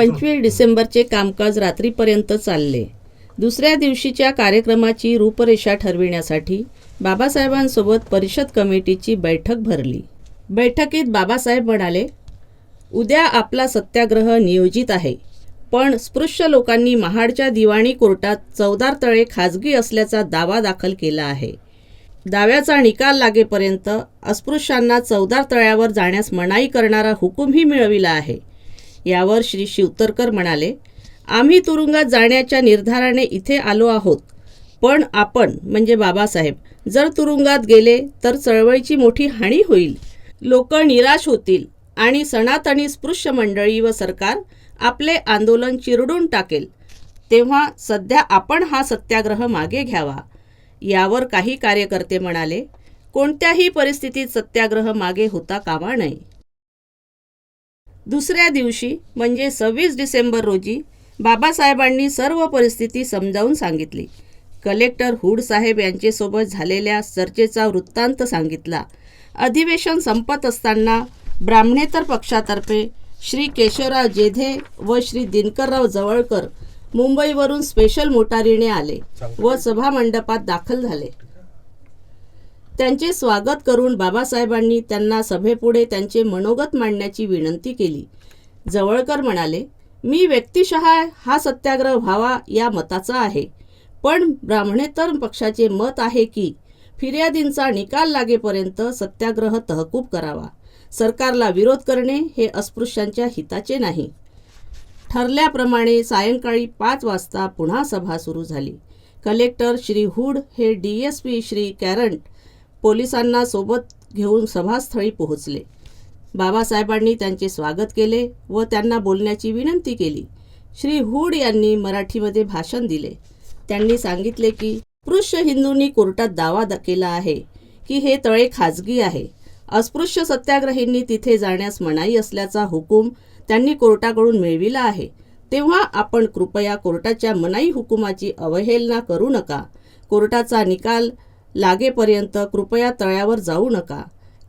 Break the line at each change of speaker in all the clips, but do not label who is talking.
25 डिसेंबरचे कामकाज रात्रीपर्यंत चालले. दुसऱ्या दिवशीच्या कार्यक्रमाची रूपरेषा ठरविण्यासाठी बाबासाहेबांसोबत परिषद कमिटीची बैठक भरली. बैठकीत बाबासाहेब म्हणाले, उद्या आपला सत्याग्रह नियोजित आहे, पण स्पृश्य लोकांनी महाडच्या दिवाणी कोर्टात 14 तळे खाजगी असल्याचा दावा दाखल केला आहे. दाव्याचा निकाल लागेपर्यंत अस्पृश्यांना 14 तळ्यावर जाण्यास मनाई करणारा हुकूमही मिळविला आहे. यावर श्री शिवतरकर म्हणाले, आम्ही तुरुंगात जाण्याच्या निर्धाराने इथे आलो आहोत, पण आपण म्हणजे बाबासाहेब जर तुरुंगात गेले तर चळवळीची मोठी हानी होईल. लोक निराश होतील आणि सनातनी स्पृश्य मंडळी व सरकार आपले आंदोलन चिरडून टाकेल. तेव्हा सध्या आपण हा सत्याग्रह मागे घ्यावा. यावर काही कार्यकर्ते म्हणाले, कोणत्याही परिस्थितीत सत्याग्रह मागे होता कामा नये. दुसऱ्या दिवशी म्हणजे 26 डिसेंबर रोजी बाबासाहेबांनी सर्व परिस्थिती समजावून सांगितली. कलेक्टर हुड साहेब यांच्यासोबत झालेल्या चर्चेचा वृत्तांत सांगितला. अधिवेशन संपत असताना ब्राह्मणेतर पक्षातर्फे श्री केशवराव जेधे व श्री दिनकरराव जवळकर मुंबईवरून स्पेशल मोटारीने आले व सभामंडपात दाखल झाले. त्यांचे स्वागत करून बाबासाहेबांनी त्यांना सभेपुढे त्यांचे मनोगत मांडण्याची विनंती केली. जवळकर म्हणाले, मी व्यक्तिशः हा सत्याग्रह व्हावा या मताचा आहे, पण ब्राह्मणेतर पक्षाचे मत आहे की फिर्यादींचा निकाल लागेपर्यंत सत्याग्रह तहकूब करावा. सरकारला विरोध करणे हे अस्पृश्यांच्या हिताचे नाही. ठरल्याप्रमाणे सायंकाळी 5 वाजता पुन्हा सभा सुरू झाली. कलेक्टर श्री हुड हे DSP श्री कॅरंट पोलिसांना सोबत घेऊन सभास्थळी पोहोचले. बाबासाहेबांनी त्यांचे स्वागत केले व त्यांना बोलण्याची विनंती केली. श्री हुड यांनी मराठीमध्ये भाषण दिले. त्यांनी सांगितले की स्पृश्य हिंदूंनी कोर्टात दावा केला आहे की हे तळे खाजगी आहे. अस्पृश्य सत्याग्रहींनी तिथे जाण्यास मनाई असल्याचा हुकूम त्यांनी कोर्टाकडून मिळविला आहे. तेव्हा आपण कृपया कोर्टाच्या मनाई हुकुमाची अवहेलना करू नका. कोर्टाचा निकाल लागेपर्यंत कृपया तळ्यावर जाऊ नका.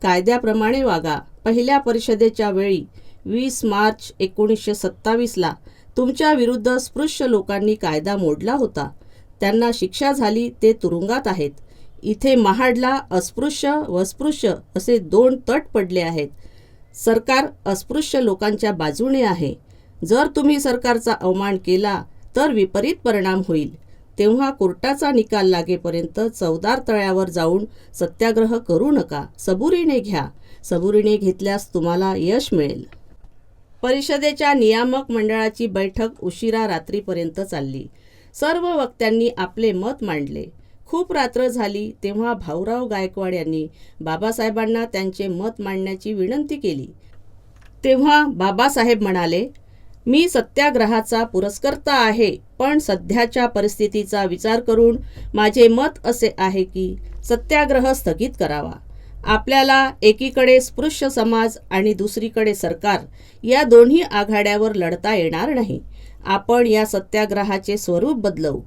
कायद्याप्रमाणे वागा. पहिल्या परिषदेच्या वेळी 20 मार्च 1927ला तुमच्या विरुद्ध स्पृश्य लोकांनी कायदा मोडला होता. त्यांना शिक्षा झाली. ते तुरुंगात आहेत. इथे महाडला अस्पृश्य व स्पृश्य असे 2 तट पडले आहेत. सरकार अस्पृश्य लोकांच्या बाजूने आहे. जर तुम्ही सरकारचा अवमान केला तर विपरीत परिणाम होईल. तेव्हा कोर्टाचा निकाल लागेपर्यंत 14 तळ्यावर जाऊन सत्याग्रह करू नका. सबुरीने घ्या. सबुरीने घेतल्यास तुम्हाला यश मिळेल. परिषदेच्या नियामक मंडळाची बैठक उशिरा रात्रीपर्यंत चालली. सर्व वक्त्यांनी आपले मत मांडले. खूप रात्र झाली तेव्हा भाऊराव गायकवाड यांनी बाबासाहेबांना त्यांचे मत मांडण्याची विनंती केली. तेव्हा बाबासाहेब म्हणाले, मी सत्याग्रहाचा पुरस्कर्ता आहे, पण सध्याच्या परिस्थितीचा विचार करून माझे मत असे आहे की सत्याग्रह स्थगित करावा. आपल्याला एकीकडे स्पृश्य समाज आणि दुसरीकडे सरकार या दोन्ही आघाड्यावर लढता येणार नाही. आपण या सत्याग्रहाचे स्वरूप बदलवू.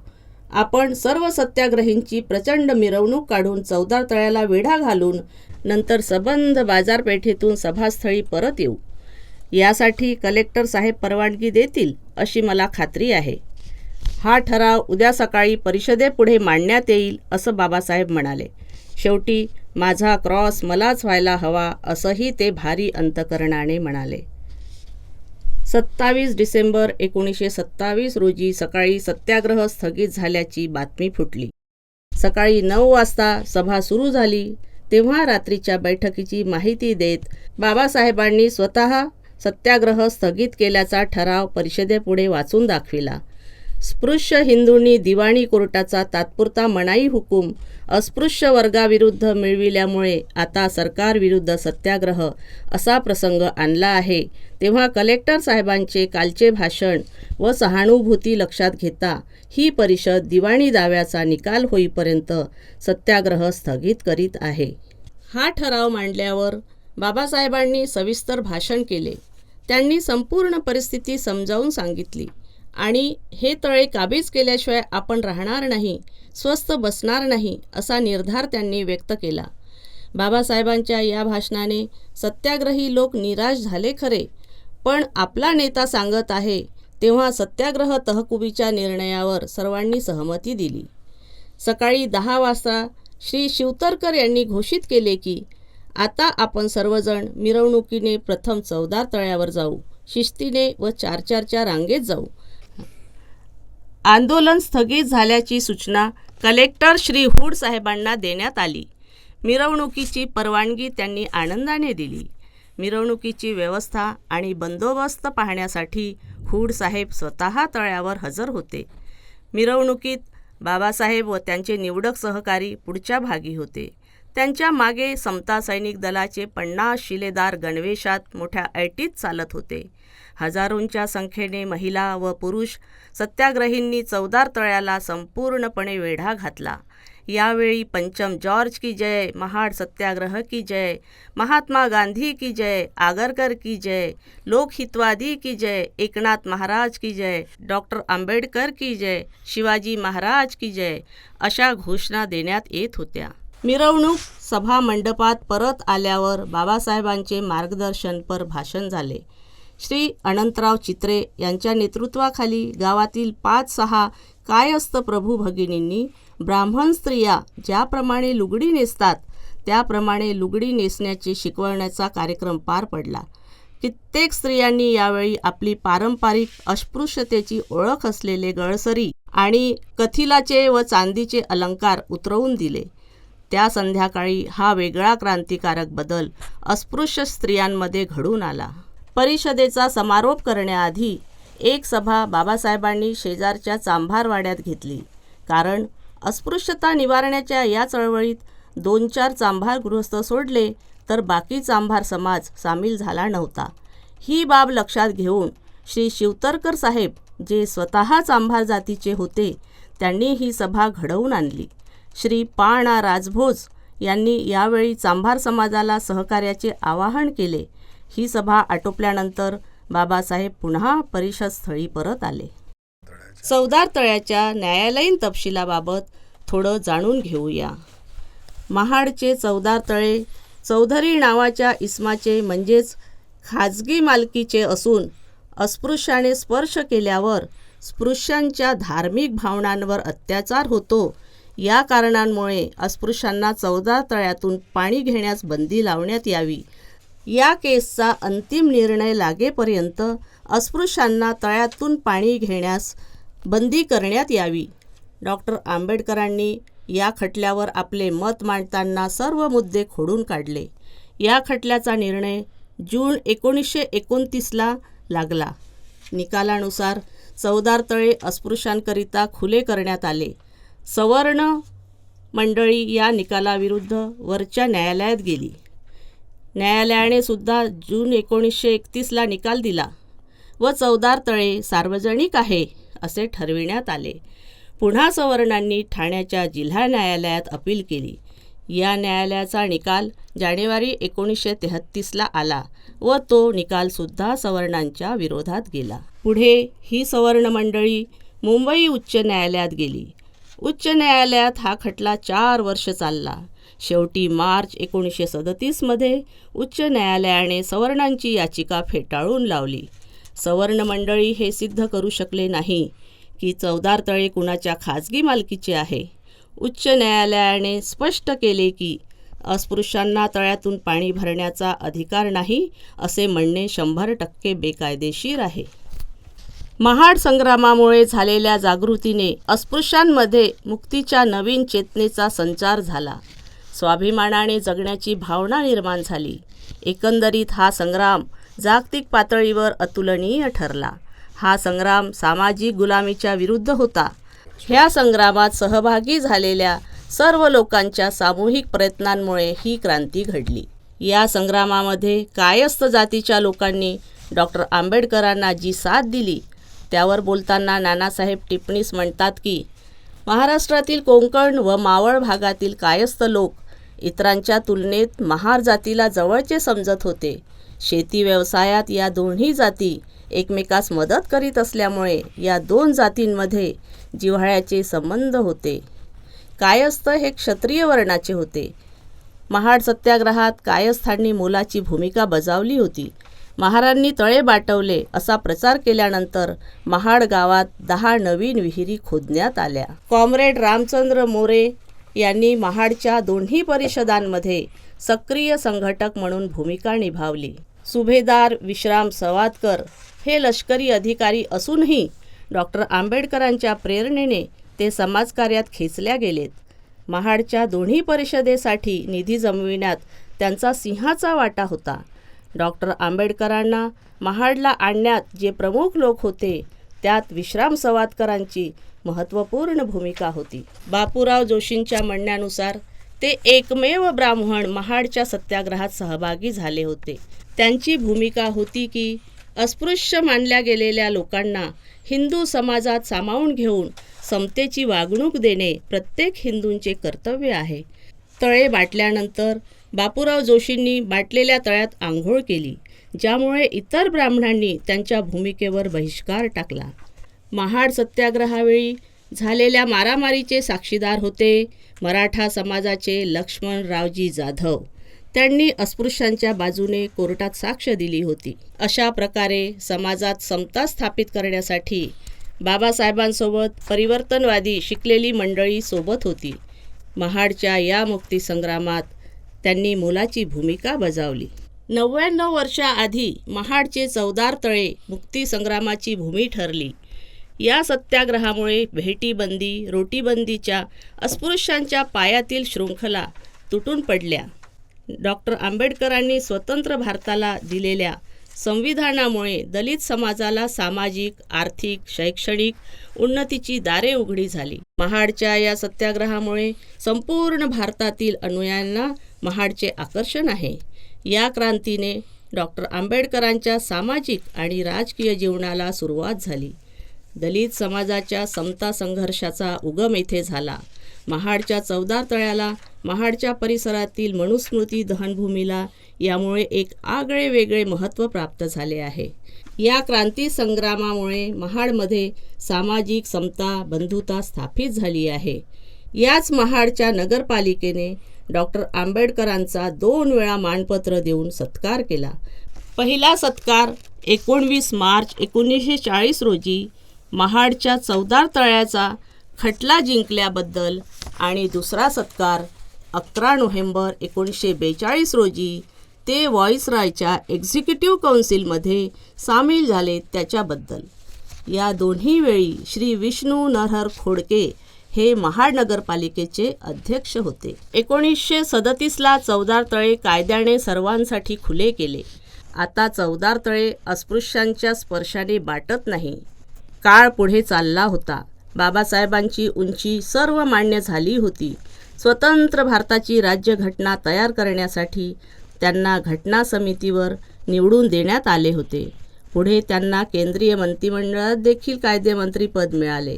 आपण सर्व सत्याग्रहींची प्रचंड मिरवणूक काढून 14 तळ्याला वेढा घालून नंतर सबंध बाजारपेठेतून सभास्थळी परत येऊ. यासाठी कलेक्टर साहेब परवानगी देतील अशी मला खात्री आहे. हा ठराव उद्या सकाळी परिषदेपुढे मांडण्यात येईल असं बाबासाहेब म्हणाले. शेवटी माझा क्रॉस मलाच व्हायला हवा असंही ते भारी अंतकरणाने म्हणाले. 27 डिसेंबर 1927 रोजी सकाळी सत्याग्रह स्थगित झाल्याची बातमी फुटली. सकाळी 9 वाजता सभा सुरू झाली. तेव्हा रात्रीच्या बैठकीची माहिती देत बाबासाहेबांनी स्वतः सत्याग्रह स्थगित केल्याचा ठराव परिषदेपुढे वाचून दाखविला. स्पृश्य हिंदूंनी दिवाणी कोर्टाचा तात्पुरता मनाई हुकूम अस्पृश्य वर्गाविरुद्ध मिळविल्यामुळे आता सरकारविरुद्ध सत्याग्रह असा प्रसंग आणला आहे. तेव्हा कलेक्टर साहेबांचे कालचे भाषण व सहानुभूती लक्षात घेता ही परिषद दिवाणी दाव्याचा निकाल होईपर्यंत सत्याग्रह स्थगित करीत आहे. हा ठराव मांडल्यावर बाबासाहेबांनी सविस्तर भाषण केले. त्यांनी संपूर्ण परिस्थिती समजावून सांगितली आणि हे तळे काबीज केल्याशिवाय आपण राहणार नाही, स्वस्थ बसणार नाही असा निर्धार त्यांनी व्यक्त केला. बाबासाहेबांच्या या भाषणाने सत्याग्रही लोक निराश झाले खरे, पण आपला नेता सांगत आहे तेव्हा सत्याग्रह तहकुबीच्या निर्णयावर सर्वांनी सहमती दिली. सकाळी 10 वाजता श्री शिवतरकर यांनी घोषित केले की आता आपण सर्वजण मिरवणुकीने प्रथम चवदार तळ्यावर जाऊ, शिस्तीने व 4-4च्या रांगेत जाऊ. आंदोलन स्थगित झाल्याची सूचना कलेक्टर श्री हुड साहेबांना देण्यात आली. मिरवणुकीची परवानगी त्यांनी आनंदाने दिली. मिरवणुकीची व्यवस्था आणि बंदोबस्त पाहण्यासाठी हुड साहेब स्वतः तळ्यावर हजर होते. मिरवणुकीत बाबासाहेब व त्यांचे निवडक सहकारी पुढच्या भागी होते. त्यांच्या मागे समता सैनिक दलाचे 50 शिलेदार गणवेशात मोठ्या ऐटीत चालत होते. हजारोंच्या संख्येने महिला व पुरुष सत्याग्रहींनी चवदार तळ्याला संपूर्णपणे वेढा घातला. यावेळी पंचम जॉर्ज की जय, महाड सत्याग्रह की जय, महात्मा गांधी की जय, आगरकर की जय, लोकहितवादी की जय, एकनाथ महाराज की जय, डॉक्टर आंबेडकर की जय, शिवाजी महाराज की जय अशा घोषणा देण्यात येत होत्या. मिरवणूक सभा मंडपात परत आल्यावर बाबासाहेबांचे मार्गदर्शनपर भाषण झाले. श्री अनंतराव चित्रे यांच्या नेतृत्वाखाली गावातील 5-6 कायस्थ प्रभू भगिनींनी ब्राह्मण स्त्रिया ज्याप्रमाणे लुगडी नेसतात त्याप्रमाणे लुगडी नेसण्याची शिकवण्याचा कार्यक्रम पार पडला. कित्येक स्त्रियांनी यावेळी आपली पारंपरिक अस्पृश्यतेची ओळख असलेले गळसरी आणि कथिलाचे व चांदीचे अलंकार उतरवून दिले. त्या संध्याकाळी हा वेगळा क्रांतिकारक बदल अस्पृश्य स्त्रियांमध्ये घडून आला. परिषदेचा समारोप करण्याआधी एक सभा बाबासाहेबांनी शेजारच्या चांभारवाड्यात घेतली. कारण अस्पृश्यता निवारण्याच्या या चळवळीत 2-4 चांभार गृहस्थ सोडले तर बाकी चांभार समाज सामील झाला नव्हता. ही बाब लक्षात घेऊन श्री शिवतरकर साहेब, जे स्वतः चांभार जातीचे होते, त्यांनी ही सभा घडवून आणली. श्री पा. राजभोज यांनी यावेळी चांभार समाजाला सहकार्याचे आवाहन केले. ही सभा आटोपल्यानंतर बाबासाहेब पुन्हा परिषदस्थळी परत आले. चवदार तळ्याच्या न्यायालयीन तपशिलाबाबत थोडं जाणून घेऊया. महाडचे चवदार तळे चौधरी नावाच्या इसमाचे म्हणजेच खाजगी मालकीचे असून अस्पृश्याने स्पर्श केल्यावर स्पृश्यांच्या धार्मिक भावनांवर अत्याचार होतो. या कारणांमुळे अस्पृश्यांना चवदार तळ्यातून पाणी घेण्यास बंदी लावण्यात यावी. या केसचा अंतिम निर्णय लागेपर्यंत अस्पृश्यांना तळ्यातून पाणी घेण्यास बंदी करण्यात यावी. डॉक्टर आंबेडकरांनी या खटल्यावर आपले मत मांडताना सर्व मुद्दे खोडून काढले. या खटल्याचा निर्णय जून 1929ला लागला. निकालानुसार चवदार तळे अस्पृश्यांकरिता खुले करण्यात आले. सवर्ण मंडळी या निकालाविरुद्ध वरच्या न्यायालयात गेली. न्यायालयाने सुद्धा जून 1931ला निकाल दिला व चवदार तळे सार्वजनिक आहे असे ठरविण्यात आले. पुन्हा सवर्णांनी ठाण्याच्या जिल्हा न्यायालयात अपील केली. या न्यायालयाचा निकाल जानेवारी 1933ला आला व तो निकालसुद्धा सवर्णांच्या विरोधात गेला. पुढे ही सवर्ण मंडळी मुंबई उच्च न्यायालयात गेली. उच्च न्यायालयात हा खटला 4 वर्ष चालला. शेवटी मार्च 1937मध्ये उच्च न्यायालयाने सवर्णांची याचिका फेटाळून लावली. सवर्ण मंडळी हे सिद्ध करू शकले नाही की चवदार तळे कुणाच्या खाजगी मालकीचे आहे. उच्च न्यायालयाने स्पष्ट केले की अस्पृश्यांना तळ्यातून पाणी भरण्याचा अधिकार नाही असे म्हणणे 100% बेकायदेशीर आहे. महाड संग्रामामुळे झालेल्या जागृतीने अस्पृश्यांमध्ये मुक्तीच्या नवीन चेतनेचा संचार झाला. स्वाभिमानाने जगण्याची भावना निर्माण झाली. एकंदरीत हा संग्राम जागतिक पातळीवर अतुलनीय ठरला. हा संग्राम सामाजिक गुलामीच्या विरुद्ध होता. ह्या संग्रामात सहभागी झालेल्या सर्व लोकांच्या सामूहिक प्रयत्नांमुळे ही क्रांती घडली. या संग्रामामध्ये कायस्थ जातीच्या लोकांनी डॉक्टर आंबेडकरांना जी साथ दिली त्यावर बोलताना नानासाहेब टिप्पणीस म्हणतात की महाराष्ट्रातील कोकण व मावळ भागातील कायस्थ लोक इतरांच्या तुलनेत महार जातीला जवळचे समजत होते. शेती व्यवसायात या दोन्ही जाती एकमेकास मदत करीत असल्यामुळे या 2 जातींमध्ये जिव्हाळ्याचे संबंध होते. कायस्थ हे क्षत्रिय वर्णाचे होते. महाड सत्याग्रहात कायस्थांनी मोलाची भूमिका बजावली होती. महारांनी तळे बाटवले असा प्रचार केल्यानंतर महाड गावात 10 नवीन विहिरी खोदण्यात आल्या. कॉम्रेड रामचंद्र मोरे यांनी महाडच्या दोन्ही परिषदांमध्ये सक्रिय संघटक म्हणून भूमिका निभावली. सुभेदार विश्राम सवादकर हे लष्करी अधिकारी असूनही डॉक्टर आंबेडकरांच्या प्रेरणेने ते समाजकार्यात खेचल्या गेलेत. महाडच्या दोन्ही परिषदेसाठी निधी जमविण्यात त्यांचा सिंहाचा वाटा होता. डॉक्टर आंबेडकरांना महाडला आणण्यात जे प्रमुख लोक होते त्यात विश्राम सवादकरांची महत्त्वपूर्ण भूमिका होती. बापूराव जोशींच्या म्हणण्यानुसार ते एकमेव ब्राह्मण महाडच्या सत्याग्रहात सहभागी झाले होते. त्यांची भूमिका होती की अस्पृश्य मानल्या गेलेल्या लोकांना हिंदू समाजात सामावून घेऊन समतेची वागणूक देणे प्रत्येक हिंदूंचे कर्तव्य आहे. तळे बाटल्यानंतर बापूराव जोशींनी बाटलेल्या तळ्यात आंघोळ केली, ज्यामुळे इतर ब्राह्मणांनी त्यांच्या भूमिकेवर बहिष्कार टाकला. महाड सत्याग्रहावेळी झालेल्या मारामारीचे साक्षीदार होते मराठा समाजाचे लक्ष्मणरावजी जाधव. त्यांनी अस्पृश्यांच्या बाजूने कोर्टात साक्ष दिली होती. अशा प्रकारे समाजात समता स्थापित करण्यासाठी बाबासाहेबांसोबत परिवर्तनवादी शिकलेली मंडळी सोबत होती. महाडच्या या मुक्तीसंग्रामात त्यांनी मोलाची भूमिका बजावली. 99 वर्षाआधी महाडचे चवदार तळे मुक्तीसंग्रामाची भूमी ठरली. या सत्याग्रहामुळे भेटीबंदी, रोटीबंदीच्या अस्पृश्यांच्या पायातील शृंखला तुटून पडल्या. डॉक्टर आंबेडकरांनी स्वतंत्र भारताला दिलेल्या संविधानामुळे दलित समाजाला सामाजिक, आर्थिक, शैक्षणिक उन्नतीची दारे उघडी झाली. महाडच्या या सत्याग्रहामुळे संपूर्ण भारतातील अनुयायांना महाडचे आकर्षण आहे. या क्रांतीने डॉक्टर आंबेडकरांच्या सामाजिक आणि राजकीय जीवनाला सुरुवात झाली. दलित समाजाच्या समता संघर्षाचा उगम येथे झाला. महाडच्या चवदार तळ्याला, महाडच्या परिसरातील मनुस्मृती दहनभूमीला यामुळे एक आगळे वेगळे महत्त्व प्राप्त झाले आहे. या क्रांती संग्रामामुळे महाडमध्ये सामाजिक समता, बंधुता स्थापित झाली आहे. याच महाडच्या नगरपालिकेने डॉक्टर आंबेडकरांचा 2 वेळा मानपत्र देऊन सत्कार केला. पहिला सत्कार 19 मार्च 1940 रोजी महाडच्या चवदार तळ्याचा खटला जिंकल्याबद्दल आणि दुसरा सत्कार 11 नोव्हेंबर 1942 रोजी ते व्हॉइसरॉयच्या एक्झिक्युटिव्ह काउन्सिलमध्ये सामील झाले त्याच्याबद्दल. या दोन्ही वेळी श्री विष्णू नरहर खोडके हे महाड नगरपालिकेचे अध्यक्ष होते. 1937ला चवदार तळे कायद्याने सर्वांसाठी खुले केले. आता चवदार तळे अस्पृश्यांच्या स्पर्शाने बाटत नाही. काळ पुढे चालला होता. बाबासाहेबांची उंची सर्व मान्य झाली होती. स्वतंत्र भारताची राज्यघटना तयार करण्यासाठी त्यांना घटना समितीवर निवडून देण्यात आले होते. पुढे त्यांना केंद्रीय मंत्रिमंडळात देखील कायदेमंत्रीपद मिळाले.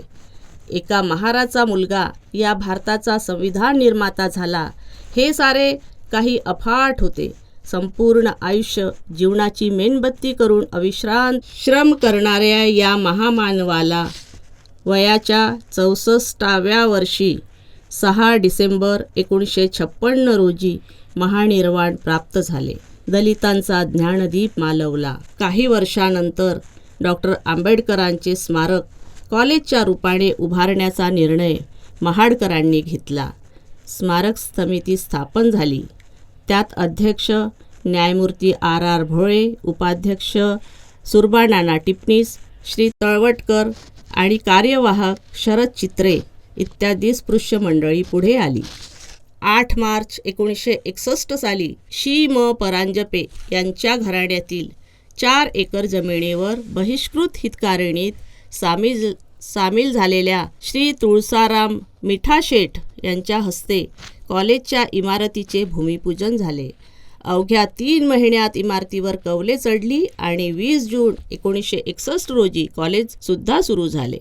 एका महाराचा मुलगा या भारताचा संविधान निर्माता झाला, हे सारे काही अफाट होते. संपूर्ण आयुष्य जीवनाची मेणबत्ती करून अविश्रांत श्रम करणाऱ्या या महामानवाला वयाच्या 64व्या वर्षी 6 डिसेंबर 1956 रोजी महानिर्वाण प्राप्त झाले. दलितांचा ज्ञानदीप मालवला. काही वर्षानंतर डॉक्टर आंबेडकरांचे स्मारक कॉलेजच्या रूपाने उभारण्याचा निर्णय महाडकरांनी घेतला. स्मारक समिती स्थापन झाली. त्यात अध्यक्ष न्यायमूर्ती R.R. भोळे, उपाध्यक्ष सुरबानाना टिपणीस, श्री तळवटकर आणि कार्यवाहक शरद चित्रे इत्यादी स्पृश्य मंडळी पुढे आली. 8 मार्च 1961 साली शी म परांजपे यांच्या घराण्यातील 4 एकर जमिनीवर बहिष्कृत हितकारणीत सामील झालेल्या श्री तुळसाराम मिठाशेठ यांच्या हस्ते कॉलेजच्या इमारतीचे भूमिपूजन झाले. अवघ्या 3 महिन्यात इमारतीवर कौले चढली आणि 20 जून 1961 रोजी कॉलेजसुद्धा सुरू झाले.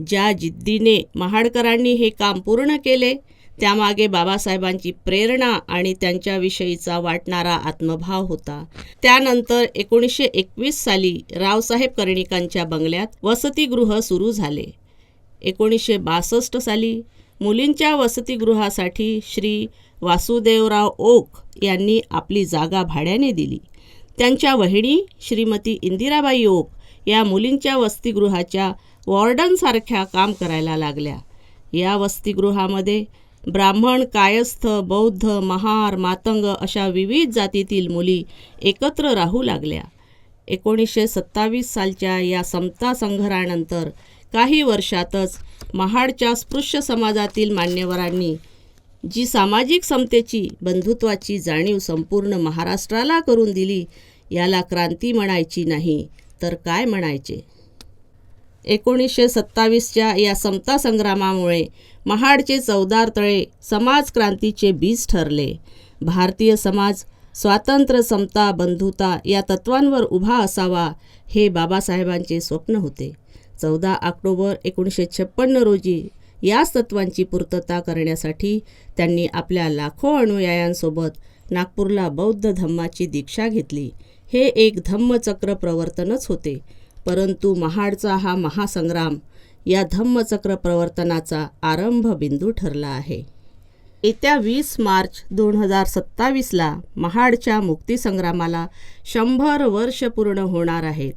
ज्या जिद्दीने महाडकरांनी हे काम पूर्ण केले त्यामागे बाबासाहेबांची प्रेरणा आणि त्यांच्याविषयीचा वाटणारा आत्मभाव होता. त्यानंतर 1921 साली रावसाहेब कर्णिकांच्या बंगल्यात वसतिगृह सुरू झाले. 1962 साली मुलींच्या वसतिगृहासाठी श्री वासुदेवराव ओक यांनी आपली जागा भाड्याने दिली. त्यांच्या वहिनी श्रीमती इंदिराबाई ओक या मुलींच्या वसतिगृहाच्या वॉर्डनसारख्या काम करायला लागल्या. या वसतिगृहामध्ये ब्राह्मण, कायस्थ, बौद्ध, महार, मातंग अशा विविध जातीतील मुली एकत्र राहू लागल्या. 1927 सालच्या या समता संग्रहानंतर काही वर्षातच महाडच्या स्पृश्य समाजातील मान्यवरांनी जी सामाजिक समतेची, बंधुत्वाची जाणीव संपूर्ण महाराष्ट्राला करून दिली, याला क्रांती म्हणायची नाही तर काय म्हणायचे. 1927च्या या समता संग्रामामुळे महाडचे चवदार तळे समाजक्रांतीचे बीज ठरले. भारतीय समाज स्वातंत्र्य, समता, बंधुता या तत्वांवर उभा असावा हे बाबासाहेबांचे स्वप्न होते. 14 ऑक्टोबर 1956 रोजी याच तत्वांची पूर्तता करण्यासाठी त्यांनी आपल्या लाखो अनुयायांसोबत नागपूरला बौद्ध धम्माची दीक्षा घेतली. हे एक धम्मचक्र प्रवर्तनच होते. परंतु महाडचा हा महासंग्राम या धम्मचक्र प्रवर्तनाचा आरंभ बिंदू ठरला आहे. येत्या 20 मार्च 2027ला महाडच्या मुक्तीसंग्रामाला 100 वर्ष पूर्ण होणार आहेत.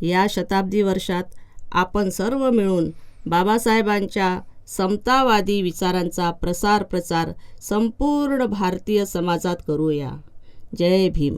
या शताब्दी वर्षात आपण सर्व मिळून बाबासाहेबांच्या समतावादी विचारांचा प्रसार संपूर्ण भारतीय समाजात करूया. जय भीम.